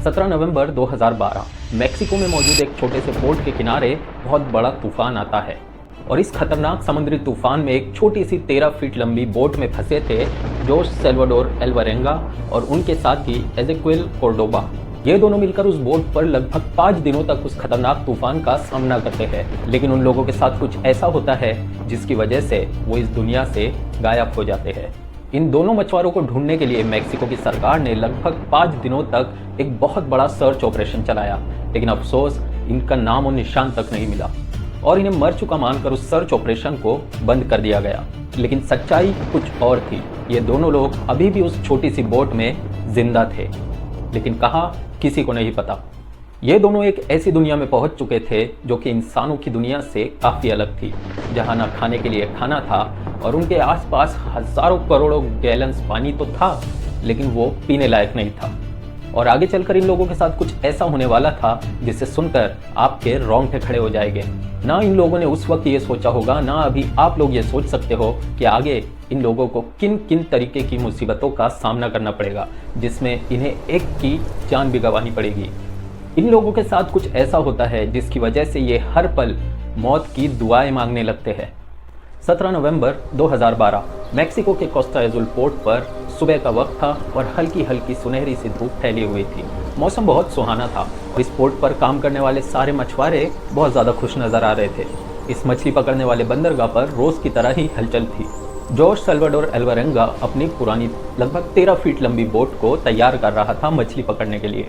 17 नवंबर 2012 Mexico में मौजूद एक छोटे से पोर्ट के किनारे बहुत बड़ा तूफान आता है और इस खतरनाक समुद्री तूफान में एक छोटी सी 13 फीट लंबी बोट में फंसे थे जोश सल्वाडोर एल्वारेंगा और उनके साथी एजेक्विल कोर्डोबा। ये दोनों मिलकर उस बोट पर लगभग 5 दिनों तक उस खतरनाक तूफान का सामना करते हैं, लेकिन उन लोगों के साथ कुछ ऐसा होता है जिसकी वजह से वो इस दुनिया से गायब हो जाते हैं। इन दोनों मछुआरों को ढूंढने के लिए मैक्सिको की सरकार ने लगभग 5 दिनों तक एक बहुत बड़ा सर्च ऑपरेशन चलाया, लेकिन अफसोस इनका नाम और निशान तक नहीं मिला और इन्हें मर चुका मानकर उस सर्च ऑपरेशन को बंद कर दिया गया। लेकिन सच्चाई कुछ और थी। ये दोनों लोग अभी भी उस छोटी सी बोट में जिंदा थे, लेकिन कहाँ किसी को नहीं पता। ये दोनों एक ऐसी दुनिया में पहुंच चुके थे जो कि इंसानों की दुनिया से काफ़ी अलग थी, जहां ना खाने के लिए खाना था और उनके आसपास हजारों करोड़ों गैलन्स पानी तो था, लेकिन वो पीने लायक नहीं था। और आगे चलकर इन लोगों के साथ कुछ ऐसा होने वाला था जिसे सुनकर आपके रोंगटे खड़े हो जाएंगे। ना इन लोगों ने उस वक्त ये सोचा होगा, ना अभी आप लोग ये सोच सकते हो कि आगे इन लोगों को किन किन तरीके की मुसीबतों का सामना करना पड़ेगा, जिसमें इन्हें एक की जान भी गंवानी पड़ेगी। इन लोगों के साथ कुछ ऐसा होता है जिसकी वजह से ये हर पल मौत की दुआएं मांगने लगते हैं। 17 नवंबर 2012 मैक्सिको के कोस्टा एजुल पोर्ट पर सुबह का वक्त था और हल्की हल्की सुनहरी सी धूप फैली हुई थी। मौसम बहुत सुहाना था और इस पोर्ट पर काम करने वाले सारे मछुआरे बहुत ज़्यादा खुश नज़र आ रहे थे। इस मछली पकड़ने वाले बंदरगाह पर रोज़ की तरह ही हलचल थी। जोश सल्वाडोर एल्वारेंगा अपनी पुरानी लगभग 13 फीट लंबी बोट को तैयार कर रहा था मछली पकड़ने के लिए।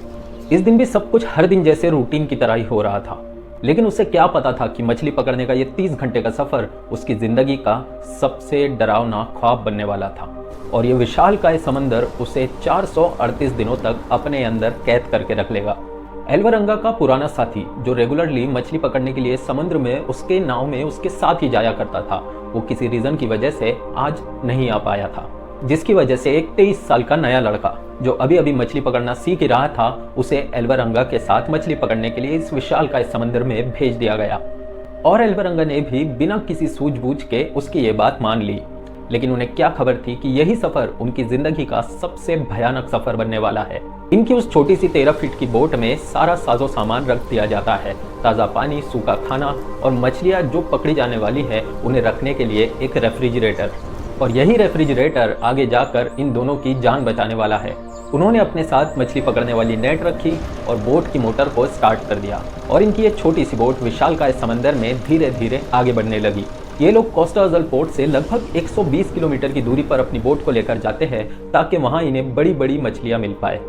इस दिन भी सब कुछ हर दिन जैसे रूटीन की तरह ही हो रहा था, लेकिन उसे क्या पता था कि मछली पकड़ने का ये 30 घंटे का सफ़र उसकी ज़िंदगी का सबसे डरावना ख्वाब बनने वाला था और ये विशालकाय समंदर उसे 438 दिनों तक अपने अंदर कैद करके रख लेगा। एल्वारेंगा का पुराना साथी जो रेगुलरली मछली पकड़ने के लिए समुद्र में उसके नाव में उसके साथ ही जाया करता था, वो किसी रीज़न की वजह से आज नहीं आ पाया था, जिसकी वजह से एक 23 साल का नया लड़का जो अभी अभी मछली पकड़ना सीख ही रहा था, उसे एल्वारेंगा के साथ मछली पकड़ने के लिए इस विशालकाय समंदर में भेज दिया गया। और एल्वारेंगा ने भी बिना किसी सूझबूझ के उसकी ये बात मान ली, लेकिन उन्हें क्या खबर थी कि यही सफ़र उनकी ज़िंदगी का सबसे भयानक सफ़र बनने वाला है। इनकी उस छोटी सी 13 फीट की बोट में सारा साजो सामान रख दिया जाता है, ताज़ा पानी, सूखा खाना और मछलियाँ जो पकड़ी जाने वाली है उन्हें रखने के लिए एक रेफ्रिजरेटर। और यही रेफ्रिजरेटर आगे जाकर इन दोनों की जान बचाने वाला है। उन्होंने अपने साथ मछली पकड़ने वाली नेट रखी और बोट की मोटर को स्टार्ट कर दिया और इनकी एक छोटी सी बोट विशालकाय समंदर में धीरे धीरे आगे बढ़ने लगी। ये लोग कोस्टा एजुल पोर्ट से लगभग 120 किलोमीटर की दूरी पर अपनी बोट को लेकर जाते हैं ताकि वहाँ इन्हें बड़ी बड़ी मछलियाँ मिल पाए,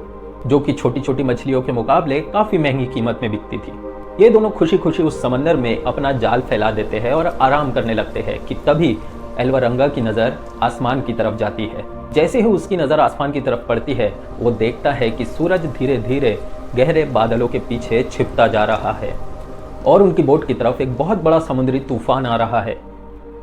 जो कि छोटी छोटी मछलियों के मुकाबले काफ़ी महंगी कीमत में बिकती थी। ये दोनों खुशी खुशी उस समंदर में अपना जाल फैला देते हैं और आराम करने लगते हैं कि तभी एल्वारेंगा की नज़र आसमान की तरफ जाती है। जैसे ही उसकी नज़र आसमान की तरफ पड़ती है, वो देखता है कि सूरज धीरे धीरे गहरे बादलों के पीछे छिपता जा रहा है और उनकी बोट की तरफ एक बहुत बड़ा समुद्री तूफान आ रहा है।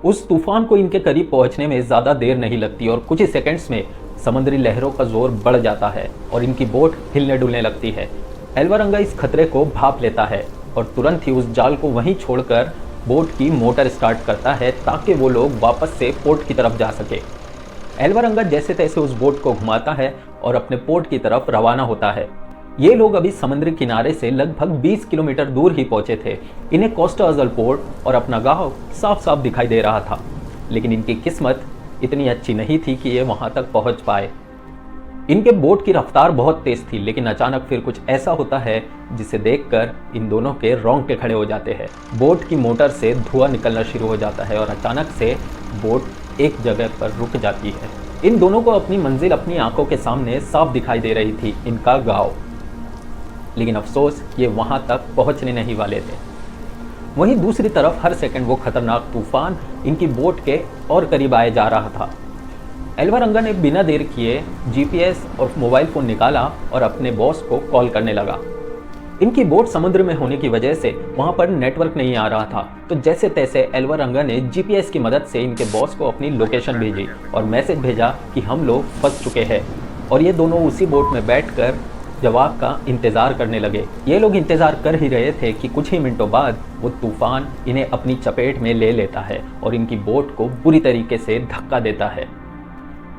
उस तूफान को इनके करीब पहुंचने में ज़्यादा देर नहीं लगती और कुछ ही सेकंड्स में समुद्री लहरों का जोर बढ़ जाता है और इनकी बोट हिलने डुलने लगती है। एल्वारेंगा इस खतरे को भांप लेता है और तुरंत ही उस जाल को वहीं छोड़कर बोट की मोटर स्टार्ट करता है ताकि वो लोग वापस से पोर्ट की तरफ जा सके। एल्वारेंगा जैसे तैसे उस बोट को घुमाता है और अपने पोर्ट की तरफ रवाना होता है। ये लोग अभी समुद्री किनारे से लगभग 20 किलोमीटर दूर ही पहुंचे थे। इन्हें कोस्टा एजुल पोर्ट और अपना गांव साफ साफ दिखाई दे रहा था, लेकिन इनकी किस्मत इतनी अच्छी नहीं थी कि ये वहां तक पहुंच पाए। इनके बोट की रफ्तार बहुत तेज थी, लेकिन अचानक फिर कुछ ऐसा होता है जिसे देखकर इन दोनों के रोंगटे खड़े हो जाते हैं। बोट की मोटर से धुआं निकलना शुरू हो जाता है और अचानक से बोट एक जगह पर रुक जाती है। इन दोनों को अपनी मंजिल अपनी आंखों के सामने साफ दिखाई दे रही थी, इनका गांव, लेकिन अफसोस ये वहां तक पहुंचने नहीं वाले थे। वहीं दूसरी तरफ हर सेकंड वो खतरनाक तूफान इनकी बोट के और करीब आए जा रहा था। एल्वारेंगा ने बिना देर किए जीपीएस और मोबाइल फ़ोन निकाला और अपने बॉस को कॉल करने लगा। इनकी बोट समुद्र में होने की वजह से वहां पर नेटवर्क नहीं आ रहा था, तो जैसे तैसे एल्वारेंगा ने जीपीएस की मदद से इनके बॉस को अपनी लोकेशन भेजी और मैसेज भेजा कि हम लोग फंस चुके हैं। और ये दोनों उसी बोट में बैठकर जवाब का इंतज़ार करने लगे। ये लोग इंतज़ार कर ही रहे थे कि कुछ ही मिनटों बाद वो तूफान इन्हें अपनी चपेट में ले लेता है और इनकी बोट को बुरी तरीके से धक्का देता है।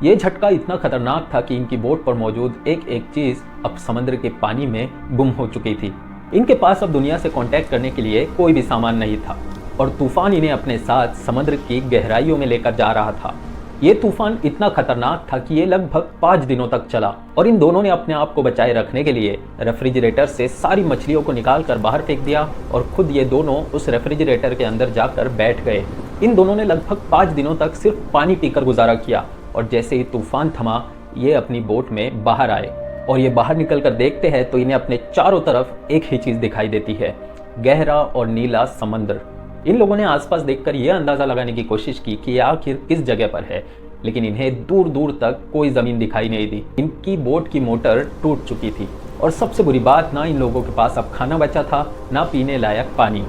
ये झटका इतना खतरनाक था कि इनकी बोट पर मौजूद एक एक चीज अब समुद्र के पानी में गुम हो चुकी थी। इनके पास अब दुनिया से कांटेक्ट करने के लिए कोई भी सामान नहीं था और तूफान इन्हें अपने साथ समुद्र की गहराइयों में लेकर जा रहा था। ये तूफान इतना खतरनाक था कि ये लगभग 5 दिनों तक चला और इन दोनों ने अपने आप को बचाए रखने के लिए रेफ्रिजरेटर से सारी मछलियों को निकाल कर बाहर फेंक दिया और खुद ये दोनों उस रेफ्रिजरेटर के अंदर जाकर बैठ गए। इन दोनों ने लगभग 5 दिनों तक सिर्फ पानी पीकर गुजारा किया और जैसे ही तूफान थमा ये अपनी बोट में बाहर आए और ये बाहर निकल कर देखते हैं तो इन्हें अपने चारों तरफ एक ही चीज दिखाई देती है, गहरा और नीला समंदर। इन लोगों ने आसपास देखकर यह अंदाजा लगाने की कोशिश की कि आखिर किस जगह पर है, लेकिन इन्हें दूर दूर तक कोई जमीन दिखाई नहीं दी। इनकी बोट की मोटर टूट चुकी थी और सबसे बुरी बात, ना इन लोगों के पास अब खाना बचा था, ना पीने लायक पानी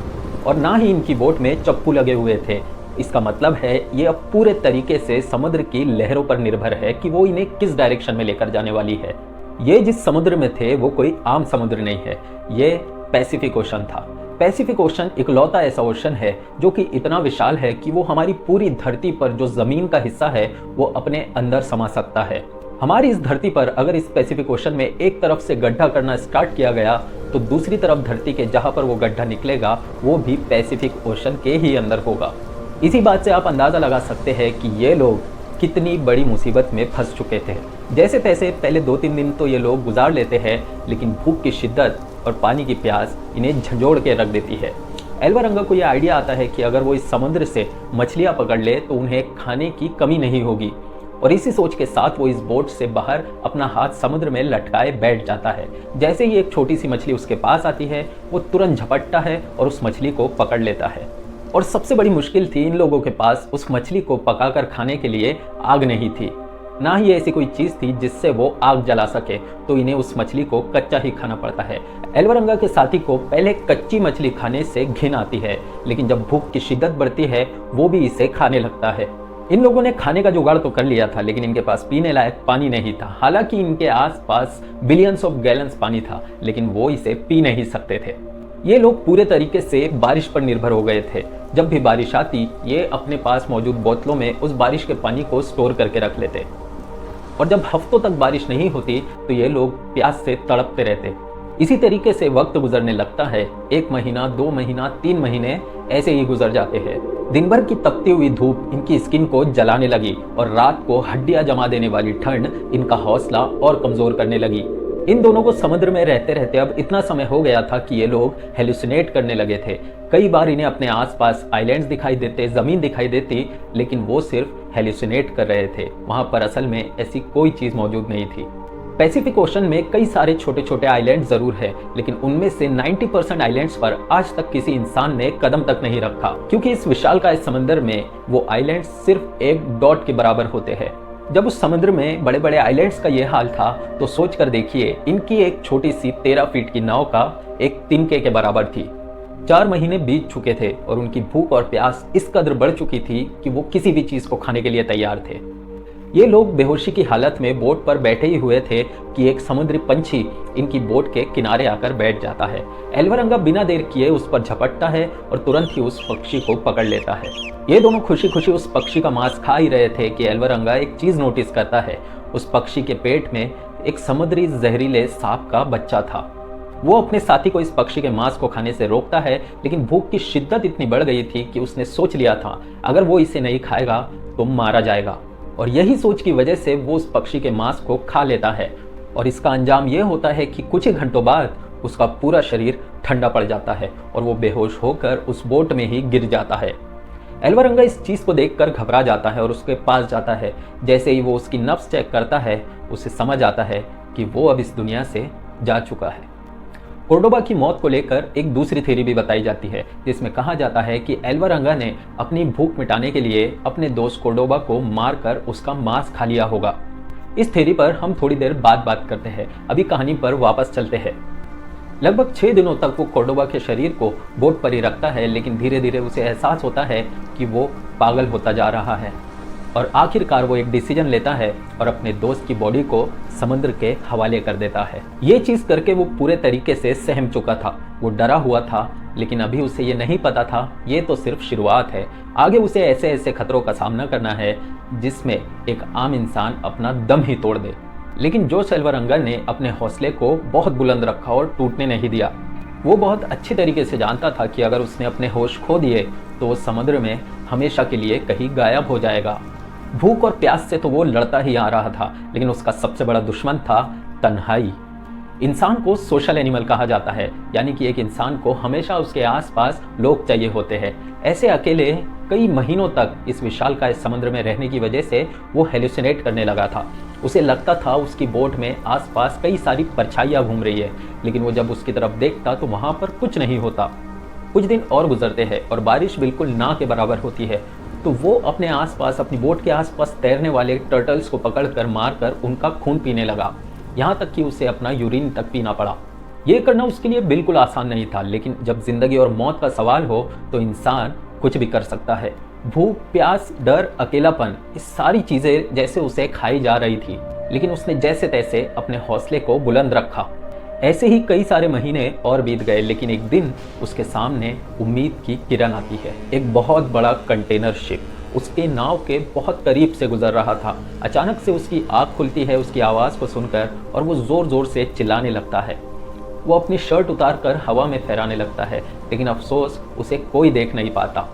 और ना ही इनकी बोट में चप्पू लगे हुए थे। इसका मतलब है ये अब पूरे तरीके से समुद्र की लहरों पर निर्भर है कि वो इन्हें किस डायरेक्शन में लेकर जाने वाली है। ये जिस समुद्र में थे वो कोई आम समुद्र नहीं है, ये पैसिफिक ओशन था। पैसिफिक ओशन इकलौता ऐसा ओशन है जो कि इतना विशाल है कि वो हमारी पूरी धरती पर जो जमीन का हिस्सा है वो अपने अंदर समा सकता है। हमारी इस धरती पर अगर इस पैसिफिक ओशन में एक तरफ से गड्ढा करना स्टार्ट किया गया तो दूसरी तरफ धरती के जहां पर वो गड्ढा निकलेगा वो भी पैसिफिक ओशन के ही अंदर होगा। इसी बात से आप अंदाजा लगा सकते हैं कि ये लोग कितनी बड़ी मुसीबत में फंस चुके थे। जैसे तैसे पहले 2-3 दिन तो ये लोग गुजार लेते हैं, लेकिन भूख की शिद्दत और पानी की प्यास इन्हें झंझोड़ के रख देती है। एल्वारंगा को यह आइडिया आता है कि अगर वो इस समुद्र से मछलियां पकड़ ले तो उन्हें खाने की कमी नहीं होगी और इसी सोच के साथ वो इस बोट से बाहर अपना हाथ समुद्र में लटकाए बैठ जाता है। जैसे ही एक छोटी सी मछली उसके पास आती है वो तुरंत झपटता है और उस मछली को पकड़ लेता है। और सबसे बड़ी मुश्किल थी इन लोगों के पास उस मछली को पकाकर खाने के लिए आग नहीं थी, ना ही ऐसी कोई चीज थी जिससे वो आग जला सके, तो इन्हें उस मछली को कच्चा ही खाना पड़ता है। एल्वारंगा के साथी को पहले कच्ची मछली खाने से घिन आती है, लेकिन जब भूख की शिद्दत बढ़ती है वो भी इसे खाने लगता है। इन लोगों ने खाने का जुगाड़ तो कर लिया था, लेकिन इनके पास पीने लायक पानी नहीं था। हालांकि इनके आसपास बिलियंस ऑफ गैलन्स पानी था, लेकिन वो इसे पी नहीं सकते थे। ये लोग पूरे तरीके से बारिश पर निर्भर हो गए थे। जब भी बारिश आती ये अपने पास मौजूद बोतलों में उस बारिश के पानी को स्टोर करके रख लेते और जब हफ्तों तक बारिश नहीं होती तो ये लोग प्यास से तड़पते रहते। इसी तरीके से वक्त गुजरने लगता है। 1 महीना, 2 महीना, 3 महीने ऐसे ही गुजर जाते हैं। दिन भर की तपती हुई धूप इनकी स्किन को जलाने लगी और रात को हड्डियां जमा देने वाली ठंड इनका हौसला और कमजोर करने लगी। इन दोनों को समुद्र में रहते रहते अब इतना समय हो गया था कि ये लोग हेलुसिनेट करने लगे थे। कई बार इन्हें अपने आसपास आइलैंड्स दिखाई देते, जमीन दिखाई देती, लेकिन वो सिर्फ हेलुसिनेट कर रहे थे। वहां पर असल में ऐसी कोई चीज मौजूद नहीं थी। पैसिफिक ओशन में कई सारे छोटे छोटे आइलैंड जरूर है, लेकिन उनमें से 90% आइलैंड्स पर आज तक किसी इंसान ने कदम तक नहीं रखा, क्योंकि इस विशालकाय समंदर में वो आइलैंड सिर्फ एक डॉट के बराबर होते हैं। जब उस समुद्र में बड़े बड़े आइलैंड्स का ये हाल था तो सोच कर देखिए, इनकी एक छोटी सी 13 फीट की नाव का एक तिनके के बराबर थी। 4 महीने बीत चुके थे और उनकी भूख और प्यास इस कदर बढ़ चुकी थी कि वो किसी भी चीज को खाने के लिए तैयार थे। ये लोग बेहोशी की हालत में बोट पर बैठे ही हुए थे कि एक समुद्री पंछी इनकी बोट के किनारे आकर बैठ जाता है। एल्वारंगा बिना देर किए उस पर झपटता है और तुरंत ही उस पक्षी को पकड़ लेता है। ये दोनों खुशी खुशी उस पक्षी का मांस खा ही रहे थे कि एल्वारंगा एक चीज नोटिस करता है। उस पक्षी के पेट में एक समुद्री जहरीले सांप का बच्चा था। वो अपने साथी को इस पक्षी के मांस को खाने से रोकता है, लेकिन भूख की शिद्दत इतनी बढ़ गई थी कि उसने सोच लिया था अगर वो इसे नहीं खाएगा तो मारा जाएगा, और यही सोच की वजह से वो उस पक्षी के मांस को खा लेता है। और इसका अंजाम ये होता है कि कुछ ही घंटों बाद उसका पूरा शरीर ठंडा पड़ जाता है और वो बेहोश होकर उस बोट में ही गिर जाता है। एल्वारंगा इस चीज को देखकर घबरा जाता है और उसके पास जाता है। जैसे ही वो उसकी नब्ज चेक करता है उसे समझ आता है कि वो अब इस दुनिया से जा चुका है। कोर्डोबा की मौत को लेकर एक दूसरी थ्योरी भी बताई जाती है, जिसमें कहा जाता है कि एल्वारंगा ने अपनी भूख मिटाने के लिए अपने दोस्त कोर्डोबा को मारकर उसका मांस खा लिया होगा। इस थ्योरी पर हम थोड़ी देर बाद बात करते हैं। अभी कहानी पर वापस चलते हैं। लगभग 6 दिनों तक वो कोर्डोबा के शरीर को बोट पर ही रखता है, लेकिन धीरे धीरे उसे एहसास होता है कि वो पागल होता जा रहा है और आखिरकार वो एक डिसीजन लेता है और अपने दोस्त की बॉडी को समुद्र के हवाले कर देता है। ये चीज करके वो पूरे तरीके से सहम चुका था। वो डरा हुआ था, लेकिन अभी उसे ये नहीं पता था ये तो सिर्फ शुरुआत है। आगे उसे ऐसे ऐसे खतरों का सामना करना है जिसमें एक आम इंसान अपना दम ही तोड़ दे। लेकिन जोश एल्वरंगा ने अपने हौसले को बहुत बुलंद रखा और टूटने नहीं दिया। वो बहुत अच्छी तरीके से जानता था कि अगर उसने अपने होश खो दिए तो वो समुद्र में हमेशा के लिए कहीं गायब हो जाएगा। भूख और प्यास से तो वो लड़ता ही आ रहा था, लेकिन उसका सबसे बड़ा दुश्मन था तन्हाई। इंसान को सोशल एनिमल कहा जाता है, यानी कि एक इंसान को हमेशा उसके आसपास लोग चाहिए होते हैं। ऐसे अकेले कई महीनों तक इस विशालकाय समुद्र में रहने की वजह से वो हेलुसिनेट करने लगा था। उसे लगता था उसकी बोट में आसपास कई सारी परछाइयाँ घूम रही है, लेकिन वो जब उसकी तरफ देखता तो वहाँ पर कुछ नहीं होता। कुछ दिन और गुजरते हैं और बारिश बिल्कुल ना के बराबर होती है, तो वो अपने आसपास अपनी बोट के आसपास तैरने वाले टर्टल्स को पकड़कर मारकर उनका खून पीने लगा, यहाँ तक कि उसे अपना यूरिन तक पीना पड़ा। ये करना उसके लिए बिल्कुल आसान नहीं था, लेकिन जब जिंदगी और मौत का सवाल हो तो इंसान कुछ भी कर सकता है। भूख, प्यास, डर, अकेलापन, ये सारी चीजें जैसे उसे खाई जा रही थी, लेकिन उसने जैसे तैसे अपने हौसले को बुलंद रखा। ऐसे ही कई सारे महीने और बीत गए, लेकिन एक दिन उसके सामने उम्मीद की किरण आती है। एक बहुत बड़ा कंटेनर शिप उसके नाव के बहुत करीब से गुजर रहा था। अचानक से उसकी आँख खुलती है उसकी आवाज़ को सुनकर, और वो ज़ोर ज़ोर से चिल्लाने लगता है। वो अपनी शर्ट उतारकर हवा में फहराने लगता है, लेकिन अफसोस उसे कोई देख नहीं पाता।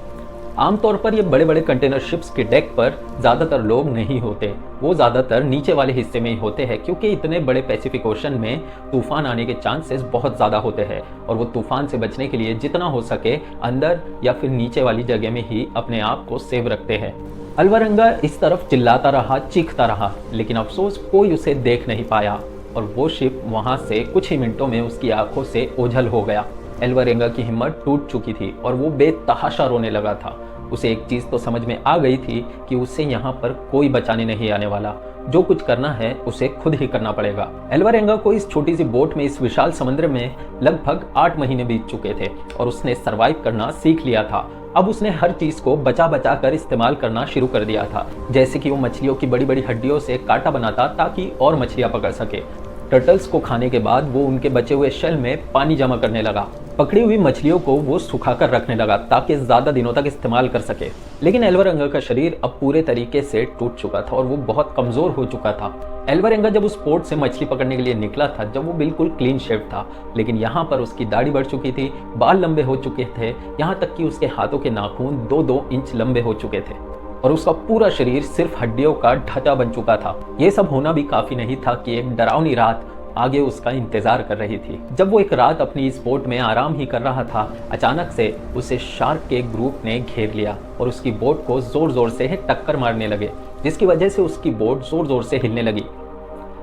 आमतौर पर ये बड़े बड़े कंटेनर शिप्स के डेक पर ज़्यादातर लोग नहीं होते, वो ज़्यादातर नीचे वाले हिस्से में ही होते हैं, क्योंकि इतने बड़े पैसिफिक ओशन में तूफान आने के चांसेस बहुत ज़्यादा होते हैं, और वो तूफान से बचने के लिए जितना हो सके अंदर या फिर नीचे वाली जगह में ही अपने आप को सेव रखते हैं। एल्वरंगा इस तरफ चिल्लाता रहा, चीखता रहा, लेकिन अफसोस कोई उसे देख नहीं पाया, और वो शिप वहाँ से कुछ ही मिनटों में उसकी आंखों से ओझल हो गया। एल्वरंगा की हिम्मत टूट चुकी थी और वो बेतहाशा रोने लगा था। उसे एक चीज़ तो समझ में आ गई थी कि उसे यहाँ पर कोई बचाने नहीं आने वाला। जो कुछ करना है उसे खुद ही करना पड़ेगा। एल्वरंगा को इस छोटी सी बोट में इस विशाल समुद्र में लगभग 8 महीने बीत चुके थे और उसने सरवाइव करना सीख लिया था। अब उसने हर चीज़ को बचा बचा कर इस्तेमाल करना शुरू कर दिया था, जैसे कि वो मछलियों की बड़ी बड़ी हड्डियों से कांटा बनाता ताकि और मछलियाँ पकड़ सके। टर्टल्स को खाने के बाद वो उनके बचे हुए शेल में पानी जमा करने लगा। पकड़ी हुई मछलियों को वो सुखाकर रखने लगा ताकि ज़्यादा दिनों तक इस्तेमाल कर सके। लेकिन एल्वरंगा का शरीर अब पूरे तरीके से टूट चुका था और वो बहुत कमज़ोर हो चुका था। एल्वरंगा जब उस पोर्ट से मछली पकड़ने के लिए निकला था, जब वो बिल्कुल क्लीन शेव था, लेकिन यहाँ पर उसकी दाढ़ी बढ़ चुकी थी, बाल लंबे हो चुके थे, यहाँ तक कि उसके हाथों के नाखून 2-2 इंच लंबे हो चुके थे और उसका पूरा शरीर सिर्फ हड्डियों का ढांचा बन चुका था। ये सब होना भी काफ़ी नहीं था कि एक डरावनी रात आगे उसका इंतजार कर रही थी। जब वो एक रात अपनी इस बोट में आराम ही कर रहा था, अचानक से उसे शार्क के एक ग्रुप ने घेर लिया और उसकी बोट को जोर जोर से टक्कर मारने लगे, जिसकी वजह से उसकी बोट जोर जोर से हिलने लगी।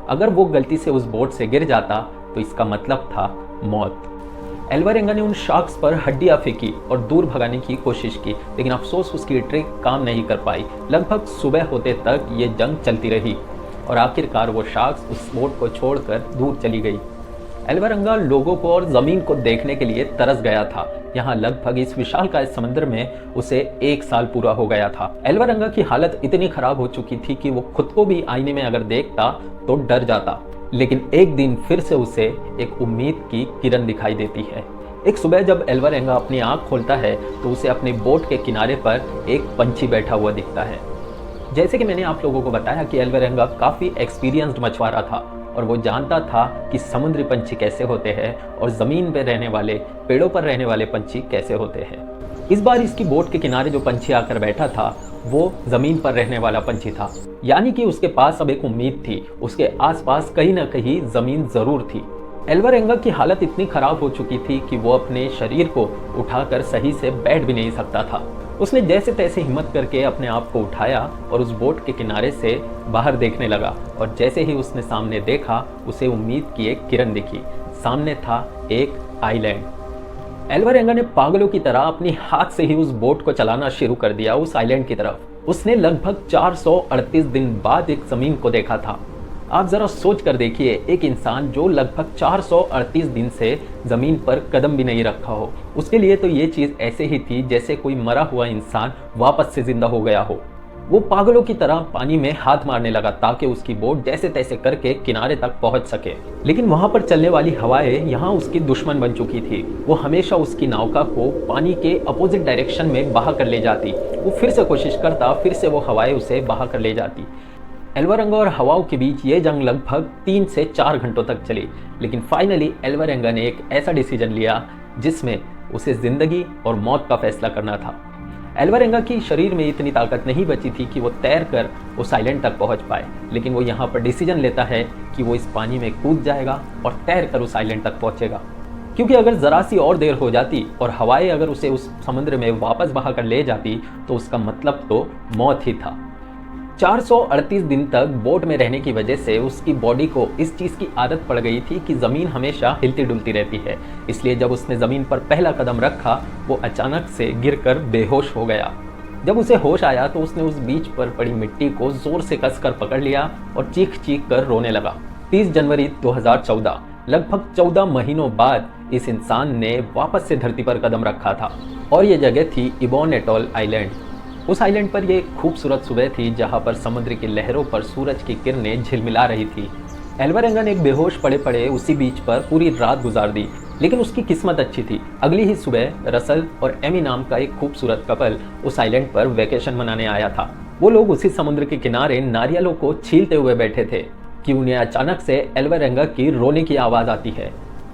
अगर वो गलती से उस बोट से गिर जाता तो इसका मतलब था मौत। एल्वरंगा ने उन शार्क्स पर हड्डियां फेंकी और दूर भगाने की कोशिश की, लेकिन अफसोस उसकी ट्रिक काम नहीं कर पाई। लगभग सुबह होते तक ये जंग चलती रही और आखिरकार वो शार्क्स उस बोट को छोड़कर दूर चली गई। एल्वरंगा लोगों को और ज़मीन को देखने के लिए तरस गया था। यहाँ लगभग इस विशालकाय समुद्र में उसे 1 साल पूरा हो गया था। एल्वरंगा की हालत इतनी खराब हो चुकी थी कि वो खुद को भी आईने में अगर देखता तो डर जाता। लेकिन एक दिन फिर से उसे एक उम्मीद की किरण दिखाई देती है। एक सुबह जब एल्वरंगा अपनी आँख खोलता है तो उसे अपनी बोट के किनारे पर एक पंछी बैठा हुआ दिखता है। जैसे कि मैंने आप लोगों को बताया कि एल्वरंगा काफ़ी एक्सपीरियंस्ड मछुआरा था और वो जानता था कि समुद्री पंछी कैसे होते हैं और ज़मीन पर रहने वाले, पेड़ों पर रहने वाले पंछी कैसे होते हैं। इस बार इसकी बोट के किनारे जो पंछी आकर बैठा था वो ज़मीन पर रहने वाला पंछी था, यानी कि उसके पास अब एक उम्मीद थी। उसके आसपास कहीं ना कहीं ज़मीन ज़रूर थी। एल्वरंगा की हालत इतनी ख़राब हो चुकी थी कि वो अपने शरीर को उठाकर सही से बैठ भी नहीं सकता था। उसने जैसे तैसे हिम्मत करके अपने आप को उठाया और उस बोट के किनारे से बाहर देखने लगा, और जैसे ही उसने सामने देखा उसे उम्मीद की एक किरण दिखी। सामने था एक आइलैंड। एल्वरंगा ने पागलों की तरह अपनी हाथ से ही उस बोट को चलाना शुरू कर दिया उस आइलैंड की तरफ। उसने लगभग 438 दिन बाद एक ज़मीन को देखा था। आप ज़रा सोच कर देखिए, एक इंसान जो लगभग 438 दिन से ज़मीन पर कदम भी नहीं रखा हो, उसके लिए तो ये चीज़ ऐसे ही थी जैसे कोई मरा हुआ इंसान वापस से ज़िंदा हो गया हो। वो पागलों की तरह पानी में हाथ मारने लगा ताकि उसकी बोट जैसे तैसे करके किनारे तक पहुंच सके। लेकिन वहां पर चलने वाली हवाएं यहाँ उसकी दुश्मन बन चुकी थी। वो हमेशा उसकी नौका को पानी के अपोजिट डायरेक्शन में बहा कर ले जाती। वो फिर से कोशिश करता, फिर से वो हवाएं उसे बहा कर ले जाती। एल्वारेंगा और हवाओं के बीच ये जंग लगभग 3 से 4 घंटों तक चली। लेकिन फाइनली एल्वारेंगा ने एक ऐसा डिसीजन लिया जिसमें उसे जिंदगी और मौत का फैसला करना था। एल्वारेंगा की शरीर में इतनी ताकत नहीं बची थी कि वो तैर कर उस आइलैंड तक पहुंच पाए, लेकिन वो यहाँ पर डिसीजन लेता है कि वो इस पानी में कूद जाएगा और तैर कर उस आइलैंड तक पहुंचेगा। क्योंकि अगर ज़रा सी और देर हो जाती और हवाएं अगर उसे उस समुद्र में वापस बहा कर ले जाती तो उसका मतलब तो मौत ही था। 438 दिन तक बोट में रहने की वजह से उसकी बॉडी को इस चीज़ की आदत पड़ गई थी कि ज़मीन हमेशा हिलती डुलती रहती है। इसलिए जब उसने ज़मीन पर पहला कदम रखा वो अचानक से गिरकर बेहोश हो गया। जब उसे होश आया तो उसने उस बीच पर पड़ी मिट्टी को ज़ोर से कसकर पकड़ लिया और चीख चीख कर रोने लगा। 30 जनवरी 2014, लगभग 14 महीनों बाद इस इंसान ने वापस से धरती पर कदम रखा था और ये जगह थी इबोन एटोल आइलैंड। उस आइलैंड पर यह खूबसूरत सुबह थी जहां पर समुद्र की लहरों पर सूरज की किरणें झिलमिला रही थी। एल्वारेंगा ने बेहोश पड़े पड़े उसी बीच पर पूरी रात गुजार दी, लेकिन उसकी किस्मत अच्छी थी। अगली ही सुबह रसल और एमी नाम का एक खूबसूरत कपल उस आइलैंड पर वेकेशन मनाने आया था। वो लोग उसी समुद्र के किनारे नारियलों को छीलते हुए बैठे थे कि उन्हें अचानक से एल्वारेंगा की रोने की आवाज़ आती है।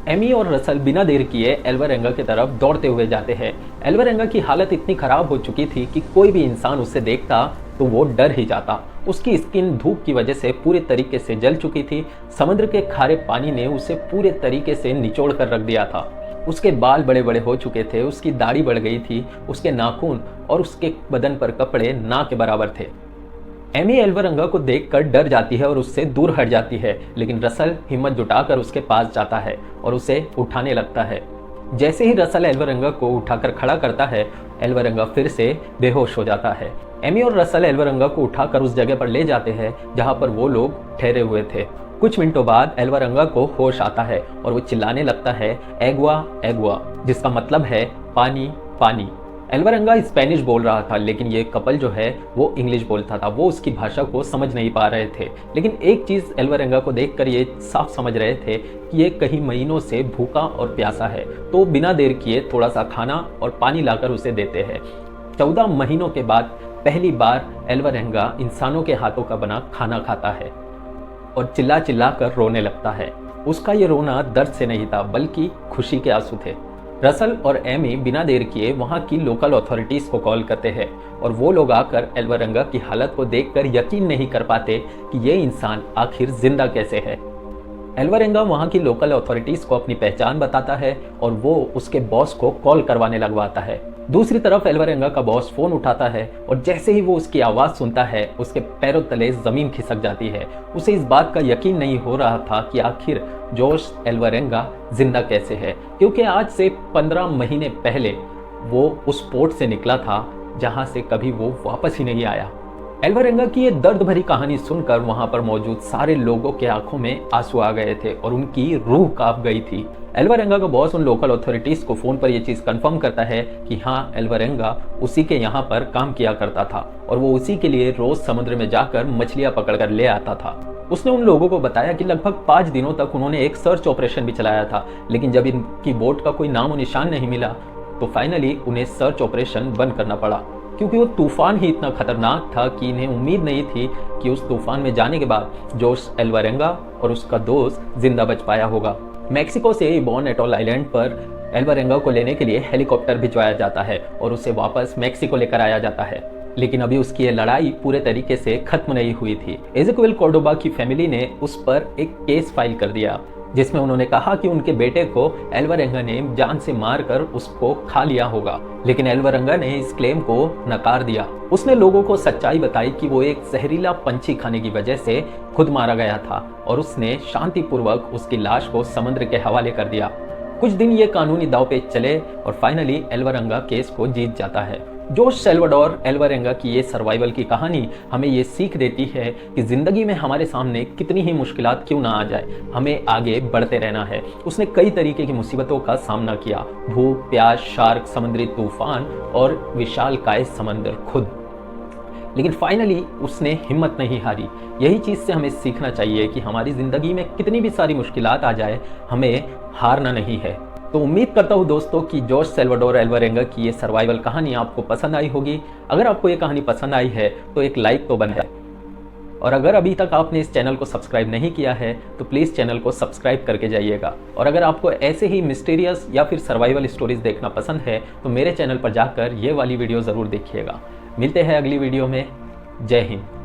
एमी और रसल बिना देर किए एल्वारेंगा की तरफ दौड़ते हुए जाते हैं। एल्वारेंगा की हालत इतनी खराब हो चुकी थी कि कोई भी इंसान उसे देखता तो वो डर ही जाता। उसकी स्किन धूप की वजह से पूरे तरीके से जल चुकी थी। समुद्र के खारे पानी ने उसे पूरे तरीके से निचोड़ कर रख दिया था। उसके बाल बड़े बड़े हो चुके थे, उसकी दाढ़ी बढ़ गई थी, उसके नाखून और उसके बदन पर कपड़े ना के बराबर थे। एमी एल्वारेंगा को देखकर डर जाती है और उससे दूर हट जाती है, लेकिन रसल हिम्मत जुटाकर उसके पास जाता है और उसे उठाने लगता है। जैसे ही रसल एल्वारेंगा को उठाकर खड़ा करता है, एल्वारेंगा फिर से बेहोश हो जाता है। एमी और रसल एल्वारेंगा को उठाकर उस जगह पर ले जाते हैं जहां पर वो लोग ठहरे हुए थे। कुछ मिनटों बाद एल्वारेंगा को होश आता है और वो चिल्लाने लगता है, एग्वा एग्वा, जिसका मतलब है पानी पानी। एल्वारेंगा स्पेनिश बोल रहा था, लेकिन ये कपल जो है वो इंग्लिश बोलता था। वो उसकी भाषा को समझ नहीं पा रहे थे, लेकिन एक चीज़ एल्वारेंगा को देखकर ये साफ समझ रहे थे कि ये कई महीनों से भूखा और प्यासा है। तो बिना देर किए थोड़ा सा खाना और पानी लाकर उसे देते हैं। 14 महीनों के बाद पहली बार एल्वारेंगा इंसानों के हाथों का बना खाना खाता है और चिल्ला चिल्ला कर रोने लगता है। उसका ये रोना दर्द से नहीं था, बल्कि खुशी के आंसू थे। रसल और एमी बिना देर किए वहाँ की लोकल अथॉरिटीज़ को कॉल करते हैं और वो लोग आकर एल्वारेंगा की हालत को देखकर यकीन नहीं कर पाते कि ये इंसान आखिर जिंदा कैसे है। एल्वारेंगा वहाँ की लोकल अथॉरिटीज़ को अपनी पहचान बताता है और वो उसके बॉस को कॉल करवाने लगवाता है। दूसरी तरफ एल्वारेंगा का बॉस फ़ोन उठाता है और जैसे ही वो उसकी आवाज़ सुनता है उसके पैरों तले ज़मीन खिसक जाती है। उसे इस बात का यकीन नहीं हो रहा था कि आखिर जोश एल्वारेंगा जिंदा कैसे है, क्योंकि आज से 15 महीने पहले वो उस पोर्ट से निकला था जहाँ से कभी वो वापस ही नहीं आया। एल्वारेंगा की ये दर्द भरी कहानी सुनकर वहाँ पर मौजूद सारे लोगों के आंखों में आंसू आ गए थे और उनकी रूह कांप गई थी। एल्वारेंगा का बॉस उन लोकल अथॉरिटीज़ को फ़ोन पर यह चीज़ कंफर्म करता है कि हाँ, एल्वारेंगा उसी के यहाँ पर काम किया करता था और वो उसी के लिए रोज़ समुद्र में जाकर मछलियाँ पकड़ कर ले आता था। उसने उन लोगों को बताया कि लगभग 5 दिनों तक उन्होंने एक सर्च ऑपरेशन भी चलाया था, लेकिन जब इनकी बोट का कोई नामो निशान नहीं मिला तो फाइनली उन्हें सर्च ऑपरेशन बंद करना पड़ा, क्योंकि वो तूफान ही इतना खतरनाक था कि इन्हें उम्मीद नहीं थी कि उस तूफान में जाने के बाद जोश एल्वारेंगा और उसका दोस्त जिंदा बच पाया होगा। मैक्सिको से इबोन एटोल आइलैंड पर एल्वारेंगा को लेने के लिए हेलीकॉप्टर भिजवाया जाता है और उसे वापस मैक्सिको लेकर आया जाता है, लेकिन अभी उसकी ये लड़ाई पूरे तरीके से खत्म नहीं हुई थी। एज़ेक्विएल कॉर्डोबा की फैमिली ने उस पर एक केस फाइल कर दिया जिसमें उन्होंने कहा कि उनके बेटे को एल्वारेंगा ने जान से मारकर उसको खा लिया होगा, लेकिन एल्वारेंगा ने इस क्लेम को नकार दिया। उसने लोगों को सच्चाई बताई कि वो एक जहरीला पंछी खाने की वजह से खुद मारा गया था और उसने शांतिपूर्वक उसकी लाश को समुद्र के हवाले कर दिया। कुछ दिन ये कानूनी दाव पेच चले और फाइनली एल्वारेंगा केस को जीत जाता है। जोश सैल्वाडोर एल्वारेंगा की ये सर्वाइवल की कहानी हमें ये सीख देती है कि ज़िंदगी में हमारे सामने कितनी ही मुश्किलात क्यों ना आ जाए, हमें आगे बढ़ते रहना है। उसने कई तरीके की मुसीबतों का सामना किया, भूख, प्यास, शार्क, समुद्री तूफान और विशालकाय समंदर खुद। लेकिन फाइनली उसने हिम्मत नहीं हारी। यही चीज़ से हमें सीखना चाहिए कि हमारी ज़िंदगी में कितनी भी सारी मुश्किलात आ जाए, हमें हारना नहीं है। तो उम्मीद करता हूँ दोस्तों कि जोश सैल्वाडोर अल्वारेंगा की ये सर्वाइवल कहानी आपको पसंद आई होगी। अगर आपको ये कहानी पसंद आई है तो एक लाइक तो बनता है, और अगर अभी तक आपने इस चैनल को सब्सक्राइब नहीं किया है तो प्लीज़ चैनल को सब्सक्राइब करके जाइएगा। और अगर आपको ऐसे ही मिस्टीरियस या फिर सर्वाइवल स्टोरीज देखना पसंद है तो मेरे चैनल पर जाकर ये वाली वीडियो ज़रूर देखिएगा। मिलते हैं अगली वीडियो में। जय हिंद।